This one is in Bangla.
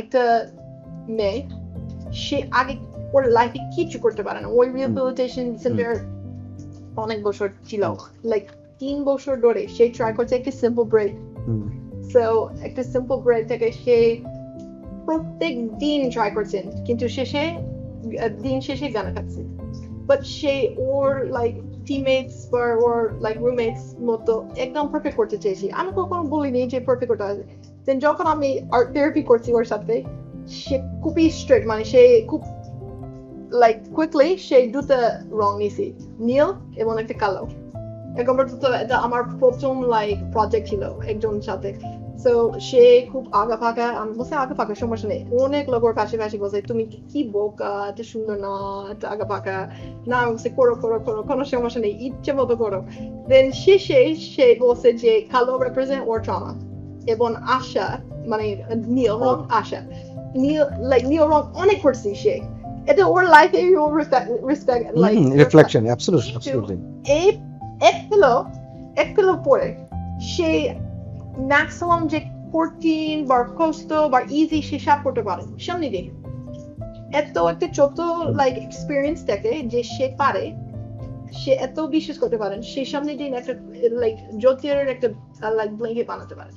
একটা মেয়ে, সে আগে ওর লাইফে কিছু করতে পারে না, ওই রিহ্যাবিলিটেশন সেন্টার অনেক বছর ছিল, লাইক 3 বছর ধরে সে ট্রাই করছে একটা সিম্পল ব্রেড। সো একটা সিম্পল ব্রেড থেকে সে প্রত্যেক দিন ট্রাই করছেন, কিন্তু দিন শেষে গানা খাচ্ছে। But say or like teammates বা ওর লাইক রুমমেটস মতো একদম পারফেক্ট করতে চেয়েছি। আমি কখনো বলিনি যে পারফেক্ট করতে হবে। দেন যখন আমি আর্ট থেরাপি করছি ওর সাথে, সে খুবই স্ট্রেট, মানে সে খুব লাইক কুইকলি সে দুটো রং নিয়েছি, নীল এবং একটা কালো। একবার তো এটা আমার প্রথম লাইক প্রজেক্ট ছিল একজন সাথে। সো সে খুব আগা ফাঁকা, আমি বলছি আগা ফাঁকা সমস্যা নেই, অনেক লোক ওর পাশাপাশি বলছে তুমি কি বোকা, এত সুন্দর না, এত আগা ফাঁকা না, আমি বলছি করো করো করো, কোনো সমস্যা নেই, ইচ্ছে মতো করো। দেন শেষে সে বলছে যে কালো রিপ্রেজেন্ট ওর ট্রমা এবং আশা, মানে নীল রং আশা, নীল রং অনেক করছি সে, এটা ওর লাইফে রেসপেক্ট লাইক রিফ্লেকশন, অ্যাবসলিউটলি। এক পেলো পরে সে ম্যাক্সিমাম যে কঠিন বা কষ্ট বা ইজি সে সাপ করতে পারে সামনে দিন। এত একটা ছোট লাইক এক্সপিরিয়েন্স থাকে যে সে পারে, সে এত বিশ্বাস করতে পারেন সে সামনে দিন একটা লাইক জ্যোতির একটা লাইক ব্ল্যাঙ্কেট বানাতে পারে।